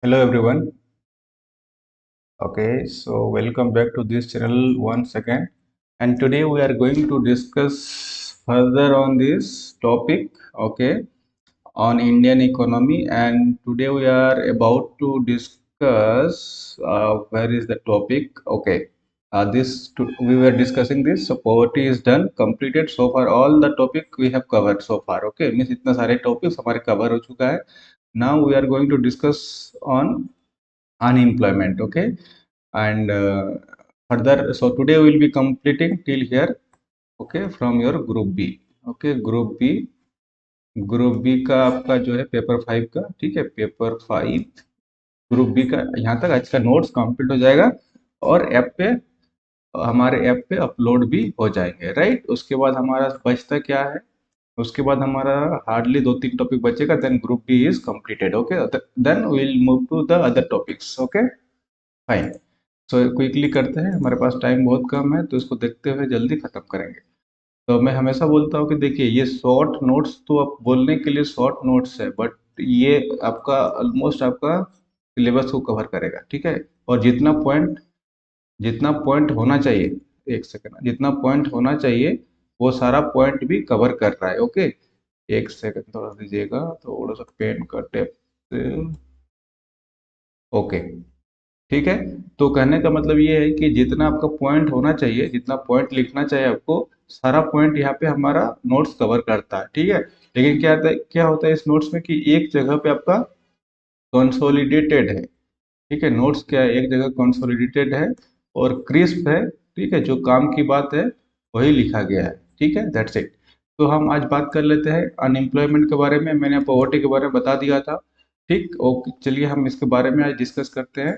Hello everyone. Okay, so welcome back to this channel once again. And today we are going to discuss further on this topic, okay, on Indian economy. And today we are about to discuss where is the topic? Okay, we were discussing this. So poverty is done, completed so far. All the topic we have covered so far. Okay, means इतना सारे topics हमारे cover हो चुका है. Now we are going to discuss on unemployment. Okay, and further, so today we will be completing till here. Okay, from your group B. Okay, group B का आपका जो है पेपर 5 का, ठीक है, पेपर 5 ग्रुप बी का यहाँ तक आज का नोट्स कंप्लीट हो जाएगा और हमारे ऐप पे अपलोड भी हो जाएंगे, राइट। उसके बाद हमारा बचता क्या है, उसके बाद हमारा हार्डली 2-3 टॉपिक बचेगा, then group B is completed. Okay, then we will move to the other topics. Okay, fine. So quickly करते हैं, हमारे पास टाइम बहुत कम है तो इसको देखते हुए जल्दी खत्म करेंगे। तो मैं हमेशा बोलता हूँ कि देखिए, ये शॉर्ट नोट्स तो आप बोलने के लिए शॉर्ट नोट्स है, बट ये आपका ऑलमोस्ट आपका सिलेबस को कवर करेगा, ठीक है। और जितना पॉइंट होना चाहिए, एक सेकंड, जितना पॉइंट होना चाहिए वो सारा पॉइंट भी कवर कर रहा है। ओके, एक सेकंड थोड़ा दीजिएगा, थोड़ा सा पेन का टेप से। ओके, ठीक है। तो कहने का मतलब ये है कि जितना आपका पॉइंट होना चाहिए, जितना पॉइंट लिखना चाहिए आपको, सारा पॉइंट यहाँ पे हमारा नोट्स कवर करता है, ठीक है। लेकिन क्या होता है इस नोट्स में कि एक जगह पे आपका कंसोलिडेटेड है, ठीक है। नोट्स क्या है, एक जगह कंसोलिडेटेड है और क्रिस्प है, ठीक है। जो काम की बात है वही लिखा गया है, ठीक है, दैट्स इट। तो हम आज बात कर लेते हैं अनएम्प्लॉयमेंट के बारे में। मैंने पॉवर्टी के बारे में बता दिया था, ठीक। ओके, चलिए हम इसके बारे में आज डिस्कस करते हैं।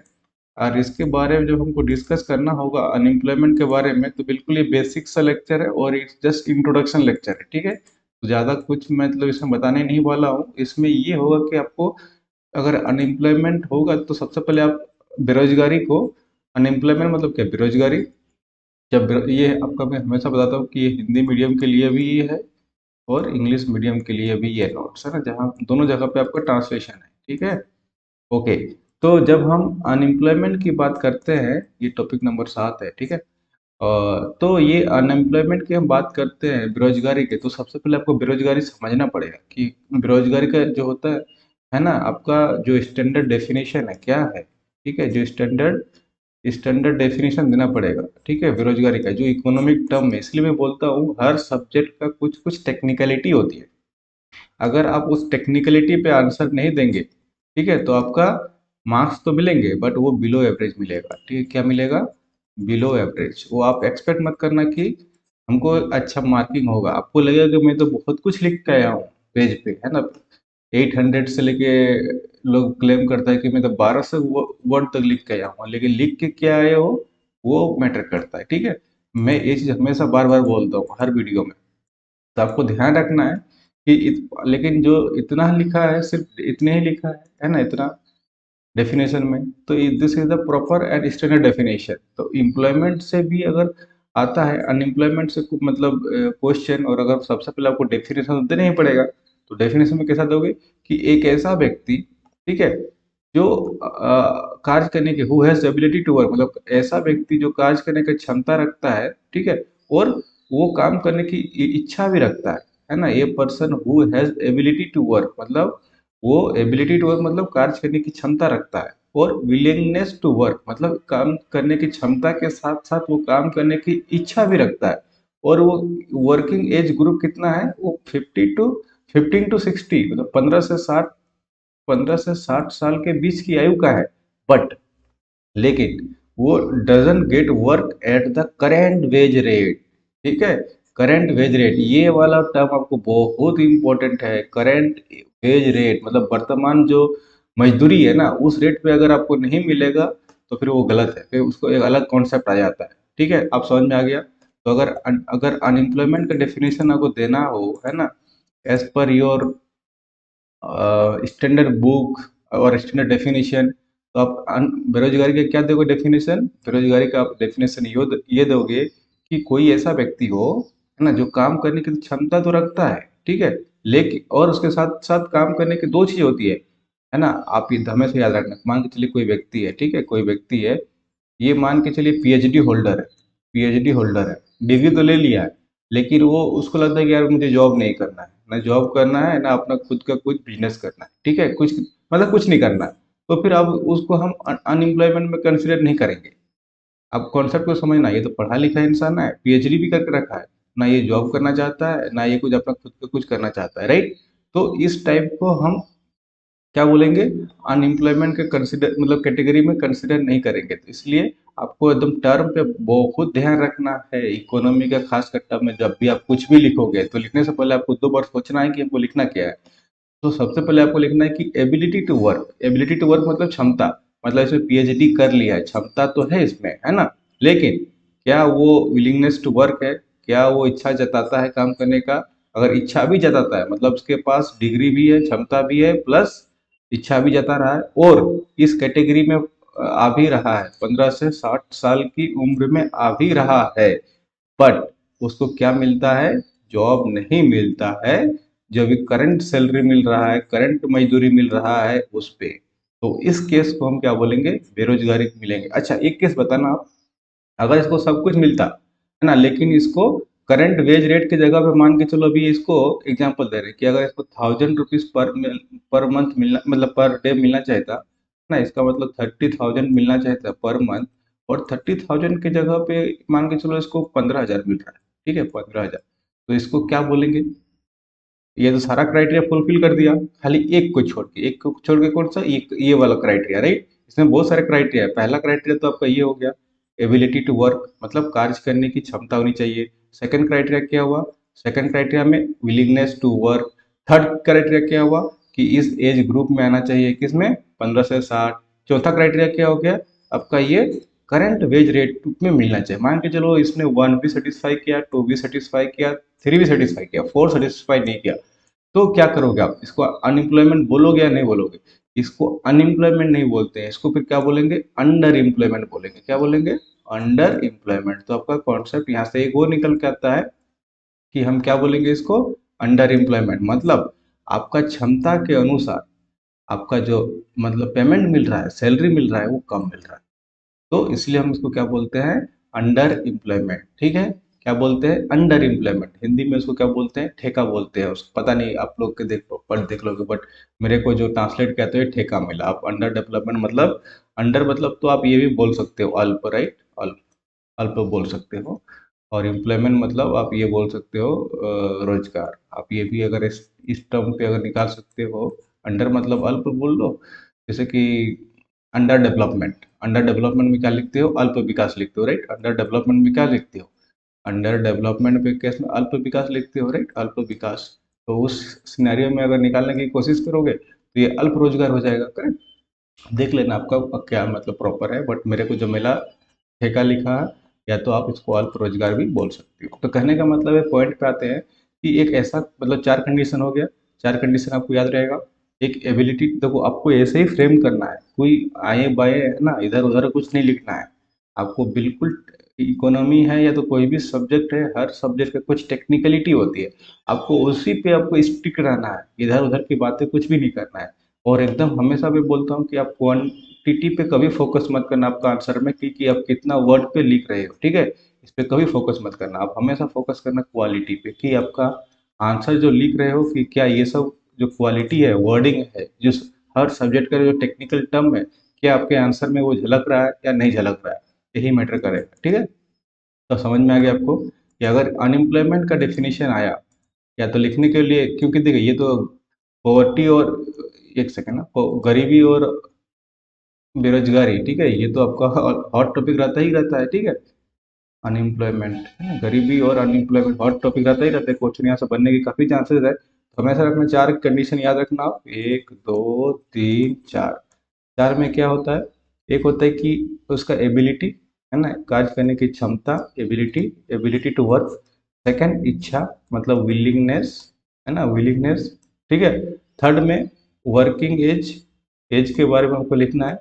और इसके बारे में जब हमको डिस्कस करना होगा अनएम्प्लॉयमेंट के बारे में, तो बिल्कुल ये बेसिक सा लेक्चर है और इट्स जस्ट इंट्रोडक्शन लेक्चर है, ठीक है। तो ज़्यादा कुछ मतलब इसमें बताने नहीं वाला हूँ। इसमें ये होगा कि आपको अगर अनएम्प्लॉयमेंट होगा तो सबसे पहले आप बेरोजगारी को, अनएम्प्लॉयमेंट मतलब क्या, बेरोजगारी। ये आपका, मैं हमेशा बताता हूँ कि ये हिंदी मीडियम के लिए भी ये है और इंग्लिश मीडियम के लिए भी ये नोट्स है ना, जहाँ दोनों जगह पे आपका ट्रांसलेशन है, ठीक है। ओके, तो जब हम अनएम्प्लॉयमेंट की बात करते हैं, ये टॉपिक नंबर 7 है, ठीक है। तो ये अनएम्प्लॉयमेंट की हम बात करते हैं, बेरोजगारी के, तो सबसे पहले आपको बेरोजगारी समझना पड़ेगा कि बेरोजगारी का जो होता है ना, आपका जो स्टैंडर्ड डेफिनेशन है क्या है, ठीक है। जो स्टैंडर्ड डेफिनेशन देना पड़ेगा, ठीक है, बेरोजगारी का जो इकोनॉमिक टर्म है। इसलिए मैं बोलता हूँ हर सब्जेक्ट का कुछ कुछ टेक्निकलिटी होती है। अगर आप उस टेक्निकलिटी पे आंसर नहीं देंगे, ठीक है, तो आपका मार्क्स तो मिलेंगे बट वो बिलो एवरेज मिलेगा, ठीक है। क्या मिलेगा? Below average. वो आप एक्सपेक्ट मत करना कि हमको अच्छा मार्किंग होगा। आपको लगेगा कि मैं तो बहुत कुछ लिख के आया हूँ पेज पे, है ना। 800 से लेके लोग क्लेम करता है कि मैं तो 1200 वर्ड तक लिख के आया हूँ, लेकिन लिख के क्या आए हो वो मैटर करता है, ठीक है। मैं ये चीज़ हमेशा बार बार बोलता हूँ हर वीडियो में। तो आपको ध्यान रखना है कि लेकिन जो इतना लिखा है, सिर्फ इतने ही लिखा है ना, इतना डेफिनेशन में, तो this is the proper and standard definition. तो एम्प्लॉयमेंट से भी अगर आता है, अनएम्प्लॉयमेंट से मतलब क्वेश्चन, और अगर सबसे पहले आपको डेफिनेशन देना ही पड़ेगा, तो डेफिनेशन में कैसा दोगे कि एक ऐसा व्यक्ति, ठीक है, जो कार्य करने की, who has ability to work, मतलब ऐसा व्यक्ति जो कार्य करने की क्षमता रखता है, ठीक है, और वो काम करने की इच्छा भी रखता है ना। ये person who has ability to work, मतलब वो एबिलिटी टू वर्क मतलब कार्य करने की क्षमता रखता है, और विलिंगनेस टू वर्क मतलब काम करने की क्षमता के साथ साथ वो काम करने की इच्छा भी रखता है। और वो वर्किंग एज ग्रुप कितना है, वो 15 to 60, मतलब 15 से 60 साल के बीच की आयु का है। बट लेकिन वो doesn't get work at the current wage rate, ठीक है। करेंट वेज रेट, ये वाला टर्म आपको बहुत इंपॉर्टेंट है। करेंट वेज रेट मतलब वर्तमान जो मजदूरी है ना, उस रेट पे अगर आपको नहीं मिलेगा तो फिर वो गलत है, फिर उसको एक अलग कॉन्सेप्ट आ जाता है, ठीक है। आप समझ में आ गया। तो अगर अनएम्प्लॉयमेंट का डेफिनेशन आपको देना हो, है ना, as per your standard book और स्टैंडर्ड डेफिनेशन, तो आप बेरोजगारी का क्या दोगे डेफिनेशन? बेरोजगारी का आप डेफिनेशन ये दोगे कि कोई ऐसा व्यक्ति हो, है ना, जो काम करने की क्षमता तो रखता है, ठीक है, लेकिन और उसके साथ साथ काम करने की दो चीज होती है। है ना। आप ये हमेशा याद रखना, मान के चलिए कोई व्यक्ति है, ठीक है, कोई व्यक्ति है, ये मान के चलिए पीएचडी होल्डर है, पीएचडी होल्डर है, डिग्री तो ले लिया है, लेकिन वो उसको लगता है कि यार मुझे जॉब नहीं करना है, ना जॉब करना है ना अपना खुद का कुछ बिजनेस करना है, ठीक है, कुछ मतलब कुछ नहीं करना है। तो फिर अब उसको हम अनएम्प्लॉयमेंट में कंसिडर नहीं करेंगे। अब कॉन्सेप्ट को समझना, ये तो पढ़ा लिखा इंसान है, पीएचडी भी करके रखा है, ना ये जॉब करना चाहता है, ना ये कुछ अपना खुद का कुछ करना चाहता है, राइट। तो इस टाइप को हम क्या बोलेंगे, अनएम्प्लॉयमेंट के कंसिडर मतलब कैटेगरी में कंसिडर नहीं करेंगे। तो इसलिए आपको एकदम टर्म पे बहुत ध्यान रखना है, इकोनॉमी का खास कर टर्म में जब भी आप कुछ भी लिखोगे तो लिखने से पहले आपको दो बार सोचना है कि हमको लिखना क्या है। तो सबसे पहले आपको लिखना है कि ability to work, ability to work मतलब क्षमता, मतलब इसमें पीएचडी कर लिया है, क्षमता तो है इसमें, है ना, लेकिन क्या वो विलिंगनेस टू वर्क है, क्या वो इच्छा जताता है काम करने का। अगर इच्छा भी जताता है मतलब उसके पास डिग्री भी है, क्षमता भी है, प्लस इच्छा भी जता रहा है, और इस कैटेगरी में आ भी रहा है, 15 से 60 साल की उम्र में आ भी रहा है, बट उसको क्या मिलता है, जॉब नहीं मिलता है। जो भी करंट सैलरी मिल रहा है, करंट मजदूरी मिल रहा है उस पे, तो इस केस को हम क्या बोलेंगे, बेरोजगारी मिलेंगे। अच्छा एक केस बताना आप, अगर इसको सब कुछ मिलता है ना, लेकिन इसको करंट वेज रेट की जगह पे मान के चलो, अभी इसको एग्जांपल दे रहे हैं कि अगर इसको 1000 रुपीज पर मंथ मिलना मतलब पर डे मिलना चाहता ना, इसका मतलब 30,000 मिलना चाहता पर मंथ, और 30,000 की जगह पे मान के चलो इसको 15,000 मिल रहा है, ठीक है, 15,000, तो इसको क्या बोलेंगे। ये तो सारा क्राइटेरिया फुलफिल कर दिया, खाली एक को छोड़ के, एक को छोड़ के कौन सा, ये वाला क्राइटेरिया, राइट। इसमें बहुत सारे क्राइटेरिया है, पहला क्राइटेरिया तो आपका ये हो गया, एबिलिटी टू वर्क मतलब कार्य करने की क्षमता होनी चाहिए। सेकंड क्राइटेरिया क्या हुआ, सेकंड क्राइटेरिया में willingness to work. Third criteria क्या हुआ कि इस एज ग्रुप में आना चाहिए, किसमें, 15 से 60। चौथा क्राइटेरिया क्या हो गया आपका, ये करंट वेज रेट में मिलना चाहिए। मान के चलो इसने वन भी सेटिस्फाई किया, टू भी सेटिस्फाई किया, थ्री भी सेटिस्फाई किया, फोर सेटिस्फाई नहीं किया, तो क्या करोगे आप, इसको अनएम्प्लॉयमेंट बोलोगे या नहीं बोलोगे। इसको अनएम्प्लॉयमेंट नहीं बोलते हैं, इसको फिर क्या बोलेंगे, अंडर एम्प्लॉयमेंट बोलेंगे। क्या बोलेंगे, अंडर एम्प्लॉयमेंट। तो आपका कॉन्सेप्ट यहाँ से एक और निकल के आता है कि हम क्या बोलेंगे इसको, अंडर एम्प्लॉयमेंट मतलब आपका क्षमता के अनुसार आपका जो मतलब पेमेंट मिल रहा है, सैलरी मिल रहा है, वो कम मिल रहा है। तो इसलिए हम इसको क्या बोलते हैं, अंडर एम्प्लॉयमेंट, ठीक है। क्या बोलते हैं, अंडर एम्प्लॉयमेंट। हिंदी में उसको क्या बोलते हैं, ठेका बोलते हैं उसको, पता नहीं आप लोग के देख पढ़ देख लोगे, बट मेरे को जो ट्रांसलेट कहते हैं ठेका मिला। आप अंडर डेवलपमेंट मतलब, अंडर मतलब तो आप ये भी बोल सकते हो अल्प, राइट, अल्प, अल्प बोल सकते हो। और एम्प्लॉयमेंट मतलब आप ये बोल सकते हो रोजगार। आप ये भी अगर इस टर्म पे अगर निकाल सकते हो, अंडर मतलब अल्प बोल लो। जैसे कि अंडर डेवलपमेंट, अंडर डेवलपमेंट में क्या लिखते हो, अल्प विकास लिखते हो, राइट। अंडर डेवलपमेंट में क्या लिखते हो, अंडर डेवलपमेंट पे केस में अल्प विकास लिखते हो, राइट, अल्प विकास। तो उस सिनेरियो में अगर निकालने की कोशिश करोगे तो ये अल्प रोजगार हो जाएगा, करेक्ट। देख लेना आपका क्या मतलब प्रॉपर है, बट मेरे को जो मिला ठेका लिखा है, या तो आप इसको अल्प रोजगार भी बोल सकते हो। तो कहने का मतलब है, पॉइंट पे आते हैं कि एक ऐसा मतलब चार कंडीशन हो गया, चार कंडीशन आपको याद रहेगा। एक एबिलिटी, देखो आपको ऐसे ही फ्रेम करना है, कोई आए बाए है ना, इधर उधर कुछ नहीं लिखना है आपको, बिल्कुल। इकोनॉमी है या तो कोई भी सब्जेक्ट है, हर सब्जेक्ट का कुछ टेक्निकलिटी होती है, आपको उसी पे आपको स्टिक रहना है, इधर उधर की बातें कुछ भी नहीं करना है। और एकदम हमेशा मैं बोलता हूँ कि आप क्वांटिटी पे कभी फोकस मत करना आपका आंसर में, कि आप कितना वर्ड पे लिख रहे हो, ठीक है, इस पे कभी फोकस मत करना। आप हमेशा फोकस करना क्वालिटी पे, कि आपका आंसर जो लिख रहे हो कि क्या ये सब जो क्वालिटी है, वर्डिंग है, जो हर सब्जेक्ट का जो टेक्निकल टर्म है, क्या आपके आंसर में वो झलक रहा है या नहीं झलक रहा है, यही मैटर करेगा, ठीक है। तो समझ में आ गया आपको कि अगर अनएम्प्लॉयमेंट का डेफिनेशन आया, या तो लिखने के लिए, क्योंकि देखिए ये तो पॉवर्टी और, एक सेकंड ना, गरीबी और बेरोजगारी, ठीक है, ये तो आपका हॉट टॉपिक रहता ही रहता है, ठीक है। अनएम्प्लॉयमेंट है ना, गरीबी और अनएम्प्लॉयमेंट हॉट टॉपिक रहता ही रहता है, क्वेश्चन यहाँ से बनने की काफी चांसेस है। तो हमेशा रखना, चार कंडीशन याद रखना आप, एक दो तीन चार। चार में क्या होता है, एक होता है कि उसका एबिलिटी, है ना, कार्य करने की क्षमता, ability, ability to work. Second इच्छा मतलब विलिंगनेस, है ना, विलिंगनेस, ठीक है। थर्ड में वर्किंग एज, एज के बारे में हमको लिखना है।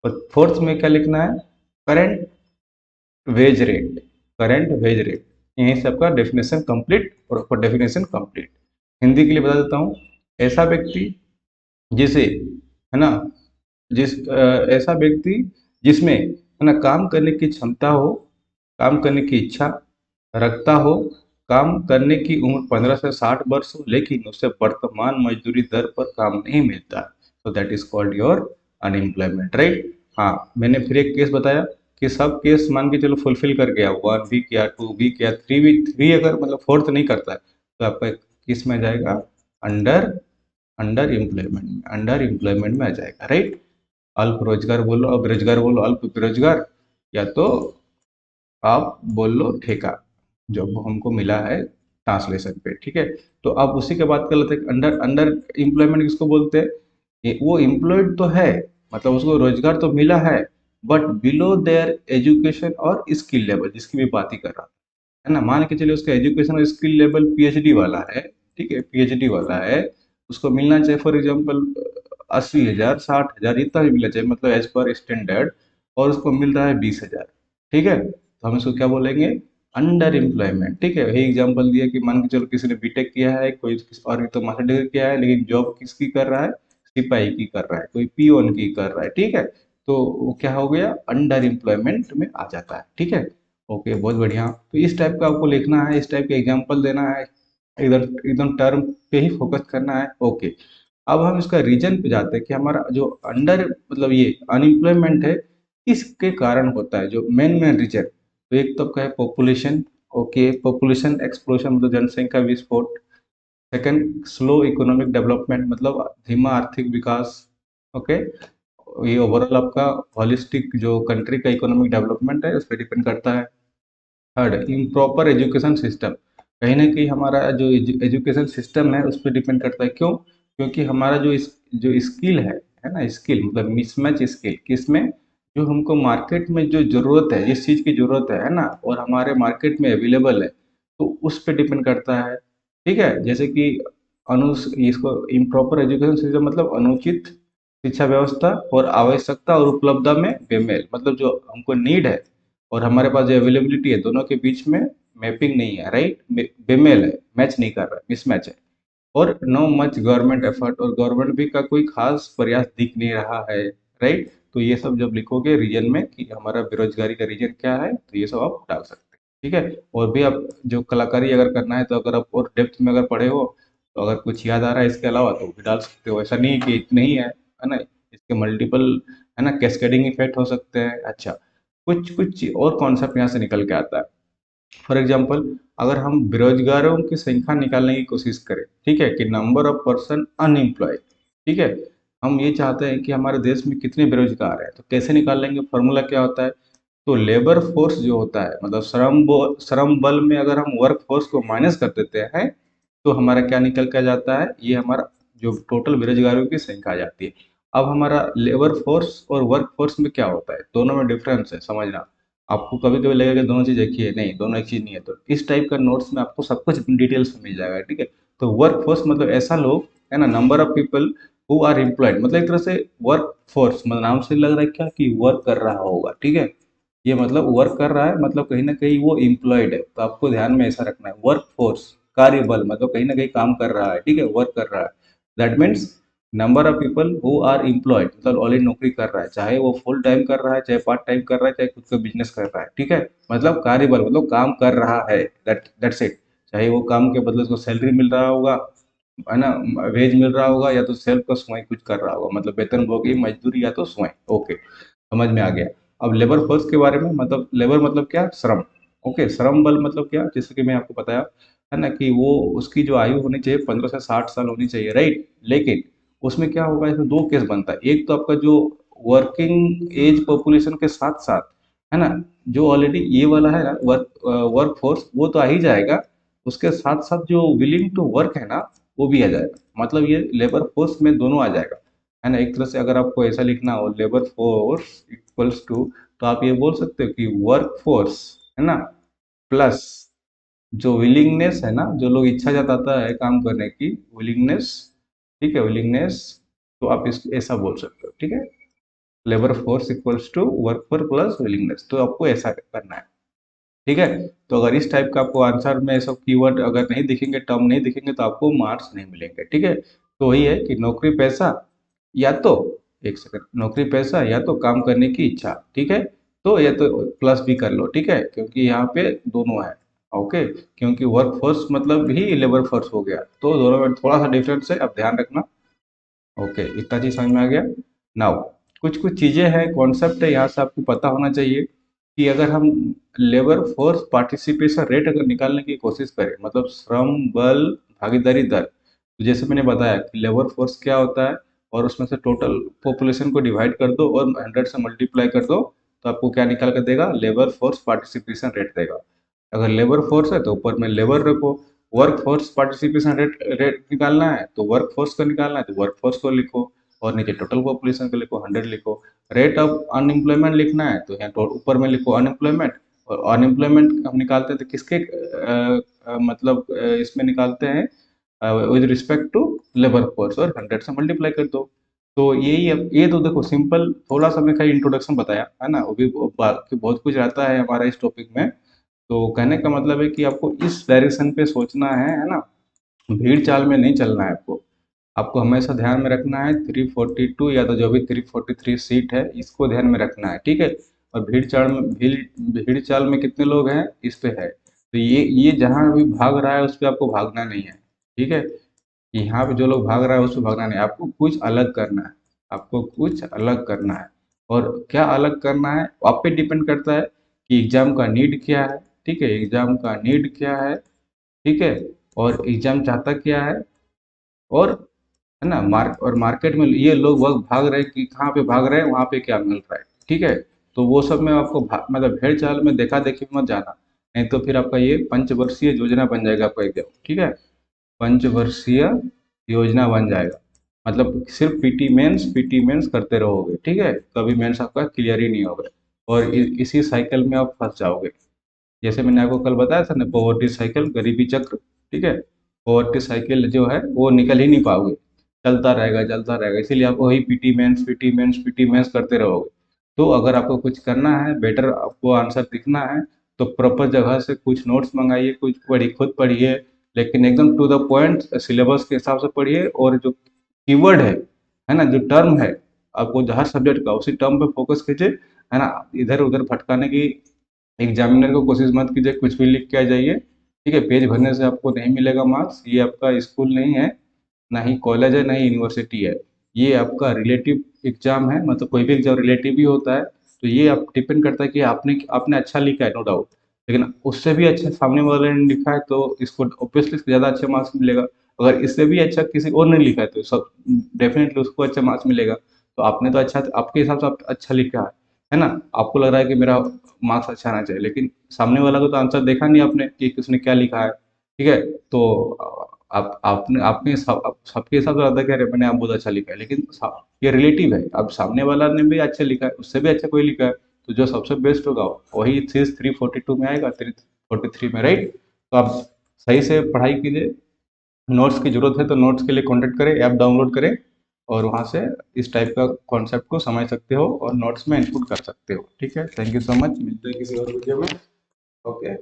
और फोर्थ में क्या लिखना है, current wage rate, current wage rate. यहीं से आपका डेफिनेशन कंप्लीट, और डेफिनेशन कंप्लीट। हिंदी के लिए बता देता हूँ, ऐसा व्यक्ति जिसे है ना, ऐसा व्यक्ति जिसमें है ना काम करने की क्षमता हो, काम करने की इच्छा रखता हो, काम करने की उम्र 15 से 60 वर्ष हो, लेकिन उसे वर्तमान मजदूरी दर पर काम नहीं मिलता, तो that is called your unemployment, right. हाँ, मैंने फिर एक केस बताया कि सब केस मान के चलो फुलफिल कर गया, 1 वीक या 2 वीक या 3 वीक, थ्री अगर मतलब फोर्थ नहीं करता है तो आपका किस में आ जाएगा, under under employment, under employment में आ जाएगा, राइट। अल्प रोजगार बोलो, अब बेरोजगार बोलो, अल्प बेरोजगार, या तो आप बोल लो ठेका, जो हमको मिला है ट्रांसलेशन पे, ठीक है। तो अब उसी के बात कर लेते हैं, अंडर अंडर एम्प्लॉयमेंट किसको बोलते हैं, वो एम्प्लॉयड तो है, मतलब उसको रोजगार तो मिला है, बट बिलो देयर एजुकेशन और स्किल लेवल, जिसकी भी बात ही कर रहा है ना। मान के चलिए उसका एजुकेशन और स्किल लेवल पीएचडी वाला है, ठीक है, पीएचडी वाला है, उसको मिलना चाहिए फॉर एग्जांपल 80,000 60,000 इतना भी मिलना चाहिए, मतलब एज पर स्टैंडर्ड, और उसको मिल रहा है 20,000, ठीक है, तो हम इसको क्या बोलेंगे, अंडर एम्प्लॉयमेंट, ठीक है। वही एग्जांपल दिया कि मान के चलो किसी ने बीटेक किया है, कोई और तो मास्टर डिग्री किया है, लेकिन जॉब किसकी कर रहा है, सिपाही की कर रहा है, कोई पीओन की कर रहा है, ठीक है, तो वो क्या हो गया, अंडर एम्प्लॉयमेंट में आ जाता है, ठीक है। ओके, बहुत बढ़िया। तो इस टाइप का आपको लिखना है, इस टाइप के एग्जांपल देना है, इधर एकदम टर्म पे ही फोकस करना है, ओके। अब हम इसका रीजन पे जाते हैं कि हमारा जो अंडर मतलब ये अनएम्प्लॉयमेंट है, किसके कारण होता है, जो मेन मेन रीजन। तो एक तो आपका है पॉपुलेशन, ओके, पॉपुलेशन एक्सप्लोशन मतलब जनसंख्या विस्फोट। सेकंड, स्लो इकोनॉमिक डेवलपमेंट मतलब धीमा आर्थिक विकास, ओके, ये ओवरऑल आपका हॉलिस्टिक जो कंट्री का इकोनॉमिक डेवलपमेंट है उस पर डिपेंड करता है। थर्ड, इम्प्रॉपर एजुकेशन सिस्टम, कहीं ना कहीं हमारा जो एजुकेशन सिस्टम है उस पर डिपेंड करता है, क्यों, क्योंकि हमारा जो स्किल है ना, स्किल मतलब मिसमैच स्किल किसमें, जो हमको मार्केट में जो जरूरत है, जिस चीज़ की जरूरत है ना, और हमारे मार्केट में अवेलेबल है, तो उस पर डिपेंड करता है, ठीक है। जैसे कि अनु इसको इम्प्रॉपर एजुकेशन सिस्टम मतलब अनुचित शिक्षा व्यवस्था और आवश्यकता और उपलब्धता में बेमेल, मतलब जो हमको नीड है और हमारे पास जो अवेलेबिलिटी है, दोनों के बीच में मैपिंग नहीं है, राइट, बेमेल है, मैच नहीं कर रहा है, मिसमैच है। और नो मच गवर्नमेंट एफर्ट, और गवर्नमेंट भी का कोई खास प्रयास दिख नहीं रहा है, राइट। तो ये सब जब लिखोगे रीजन में कि हमारा बेरोजगारी का रीजन क्या है, तो ये सब आप डाल सकते हैं, ठीक है। और भी आप जो कलाकारी अगर करना है, तो अगर आप और डेप्थ में अगर पढ़े हो, तो अगर कुछ याद आ रहा है इसके अलावा तो भी डाल सकते हो, ऐसा नहीं है कि इतने ही है ना, इसके मल्टीपल है ना, कैस्केडिंग इफेक्ट हो सकते हैं। अच्छा, कुछ कुछ और कॉन्सेप्ट यहाँ से निकल के आता है। फॉर एग्जाम्पल, अगर हम बेरोजगारों की संख्या निकालने की कोशिश करें, ठीक है, कि नंबर ऑफ पर्सन अनएम्प्लॉयड, ठीक है, हम ये चाहते हैं कि हमारे देश में कितने बेरोजगार हैं, तो कैसे निकाल लेंगे, फॉर्मूला क्या होता है, तो लेबर फोर्स जो होता है मतलब श्रम बल में अगर हम वर्क फोर्स को माइनस कर देते हैं, तो हमारा क्या निकल के आ जाता है, ये हमारा जो टोटल बेरोजगारों की संख्या आ जाती है। अब हमारा लेबर फोर्स और वर्क फोर्स में क्या होता है, दोनों में डिफरेंस है, समझना। आपको कभी कभी लगेगा कि दोनों चीज़ एक ही है, नहीं, दोनों एक चीज़ नहीं है, तो इस टाइप का नोट्स में आपको सब कुछ डिटेल्स में मिल जाएगा, ठीक है। तो वर्क फोर्स मतलब ऐसा लोग है ना, number of people who are employed, मतलब एक तरह से वर्क फोर्स मतलब नाम से लग रहा है क्या कि वर्क कर रहा होगा, ठीक है। ये मतलब वर्क कर रहा है, मतलब कहीं ना कहीं वो एम्प्लॉयड है, तो आपको ध्यान में ऐसा रखना है, वर्क फोर्स कार्यबल मतलब कहीं ना कहीं काम कर रहा है, ठीक है, वर्क कर रहा है। That means number of people who are employed मतलब ऑलरेडी नौकरी कर रहा है, चाहे वो फुल टाइम कर रहा है, चाहे पार्ट टाइम कर रहा है, चाहे खुद का बिजनेस कर रहा है, ठीक है। मतलब कार्यबल मतलब काम कर रहा है, दैट्स इट। चाहे वो काम के बदले उसको सैलरी मिल रहा होगा, है ना, वेज मिल रहा होगा, या तो सेल्फ का स्वयं कुछ कर रहा होगा, मतलब वेतन भोगी मजदूरी या तो स्वयं, ओके, समझ में आ गया। अब लेबर फोर्स के बारे में, मतलब लेबर मतलब क्या, श्रम, ओके, श्रम बल मतलब क्या, जैसे कि मैं आपको बताया है ना, कि वो उसकी जो आयु होनी चाहिए 15 से 60 साल होनी चाहिए, राइट। लेकिन उसमें क्या होगा, इसमें दो केस बनता है, एक तो आपका जो वर्किंग एज पॉपुलेशन के साथ साथ है ना, जो ऑलरेडी ये वाला है ना वर्क फोर्स, वो तो आ ही जाएगा, उसके साथ साथ जो विलिंग टू वर्क है ना, वो भी आ जाएगा, मतलब ये लेबर फोर्स में दोनों आ जाएगा, है ना। एक तरह से अगर आपको ऐसा लिखना हो लेबर फोर्स इक्वल्स टू, तो आप ये बोल सकते हो कि वर्क फोर्स है ना, प्लस जो विलिंगनेस है ना, जो लोग इच्छा जताता है काम करने की विलिंगनेस, ठीक है, विलिंगनेस, तो आप इस ऐसा बोल सकते हो, ठीक है, labour force equals to work force plus willingness, तो आपको ऐसा करना है, ठीक है। तो अगर इस टाइप का आपको आंसर में सब कीवर्ड अगर नहीं दिखेंगे, टर्म नहीं दिखेंगे, तो आपको मार्क्स नहीं मिलेंगे, ठीक है। तो वही है कि नौकरी पैसा, या तो एक सेकंड, नौकरी पैसा या तो काम करने की इच्छा, ठीक है, तो या तो प्लस भी कर लो, ठीक है, क्योंकि यहाँ पे दोनों है। ओके, क्योंकि वर्क फोर्स मतलब ही लेबर फोर्स हो गया, तो दोनों में थोड़ा सा डिफरेंस है, अब ध्यान रखना। ओके, इतना चीज समझ में आ गया। नाउ कुछ कुछ चीजें हैं, कॉन्सेप्ट है, यहाँ से आपको पता होना चाहिए कि अगर हम लेबर फोर्स पार्टिसिपेशन रेट अगर निकालने की कोशिश करें, मतलब श्रम बल भागीदारी दर, तो जैसे मैंने बताया कि लेबर फोर्स क्या होता है, और उसमें से टोटल पॉपुलेशन को डिवाइड कर दो और 100 से मल्टीप्लाई कर दो, तो आपको क्या निकाल कर देगा, लेबर फोर्स पार्टिसिपेशन रेट देगा। अगर लेबर फोर्स है तो ऊपर में लेबर रखो, work force participation rate rate निकालना है तो वर्क फोर्स को निकालना है तो वर्क फोर्स को लिखो, और नीचे टोटल पॉपुलेशन को लिखो, 100 लिखो। रेट ऑफ अनएम्प्लॉयमेंट लिखना है तो यहाँ ऊपर में लिखो अनएम्प्लॉयमेंट, और अनएम्प्लॉयमेंट हम निकालते हैं तो किसके मतलब इसमें निकालते हैं, with respect to labour force, और 100 से मल्टीप्लाई कर दो। तो यही ये तो देखो सिंपल, थोड़ा सा मैं खाली इंट्रोडक्शन बताया है ना, वो भी बाकी बहुत कुछ रहता है हमारा इस टॉपिक में। तो कहने का मतलब है कि आपको इस डायरेक्शन पे सोचना है ना, भीड़ चाल में नहीं चलना है आपको। आपको हमेशा ध्यान में रखना है 342 या तो जो भी 343 सीट है इसको ध्यान में रखना है, ठीक है। और भीड़ चाल में कितने लोग हैं इस पे है, तो ये जहाँ भी भाग रहा है उस पे आपको भागना नहीं है, ठीक है। यहाँ पे जो लोग भाग रहा है उसको भागना नहीं, आपको कुछ अलग करना है, आपको कुछ अलग करना है। और क्या अलग करना है आप पे डिपेंड करता है कि एग्जाम का नीड क्या है, ठीक है, एग्जाम का नीड क्या है, ठीक है, और एग्जाम चाहता क्या है, और है ना, मार्केट में ये लोग वक्त भाग रहे हैं कि कहाँ पे भाग रहे हैं, वहाँ पे क्या मिल रहा है, ठीक है। तो वो सब में आपको मतलब भेड़ चाल में देखा देखी मत जाना, नहीं तो फिर आपका ये पंचवर्षीय योजना बन जाएगा आपका एग्जाम, ठीक है, पंचवर्षीय योजना बन जाएगा। मतलब सिर्फ पीटी मेंस करते रहोगे, ठीक है, कभी मेंस आपका क्लियर ही नहीं होगा, और इसी साइकिल में आप फंस जाओगे। जैसे मैंने आपको कल बताया था ना, पॉवर्टी साइकिल, गरीबी चक्र, ठीक है, पॉवर्टी साइकिल जो है वो निकल ही नहीं पाओगे, चलता रहेगा, इसीलिए आप वही पीटी मेंस करते रहोगे। तो अगर आपको कुछ करना है, बेटर आपको आंसर दिखना है, तो प्रॉपर जगह से कुछ नोट्स मंगाइए, कुछ खुद पढ़िए, लेकिन एकदम टू द पॉइंट सिलेबस के हिसाब से पढ़िए, और जो कीवर्ड है ना, जो टर्म है, आपको हर सब्जेक्ट का उसी टर्म पे फोकस कीजिए, है ना, इधर उधर भटकाने की एग्जामिनर को कोशिश मत कीजिए, कुछ भी लिख के आ जाइए, ठीक है। पेज भरने से आपको नहीं मिलेगा मार्क्स, ये आपका स्कूल नहीं है, ना ही कॉलेज है, ना ही यूनिवर्सिटी है, ये आपका रिलेटिव एग्जाम है, मतलब कोई भी एग्जाम रिलेटिव ही होता है। तो ये आप डिपेंड करता है कि आपने आपने अच्छा लिखा है, नो डाउट, लेकिन उससे भी अच्छा सामने वाले ने लिखा है तो इसको ऑब्वियसली ज़्यादा अच्छे मार्क्स मिलेगा। अगर इससे भी अच्छा किसी और ने लिखा है तो सब डेफिनेटली उसको अच्छा मार्क्स मिलेगा। तो आपने तो अच्छा, आपके हिसाब से आप अच्छा लिखा है ना, आपको लग रहा है कि मेरा मार्क्स अच्छा आना चाहिए, लेकिन सामने वाला को तो आंसर देखा नहीं आपने कि उसने क्या लिखा है, ठीक है। तो आप आपने आपके सबके हिसाब से लगता है कि अरे मैंने आप बहुत अच्छा लिखा है, लेकिन ये रिलेटिव है, अब सामने वाला ने भी अच्छा लिखा है, उससे भी अच्छा कोई लिखा है, तो जो सबसे बेस्ट होगा वही चीज 342 में आएगा, 343 में, राइट। तो आप सही से पढ़ाई कीजिए, नोट्स की जरूरत है तो नोट्स के लिए कॉन्टेक्ट करें, ऐप डाउनलोड करें, और वहाँ से इस टाइप का कॉन्सेप्ट को समझ सकते हो और नोट्स में इनपुट कर सकते हो, ठीक है। थैंक यू सो मच, मिलते हैं किसी और वीडियो में। ओके।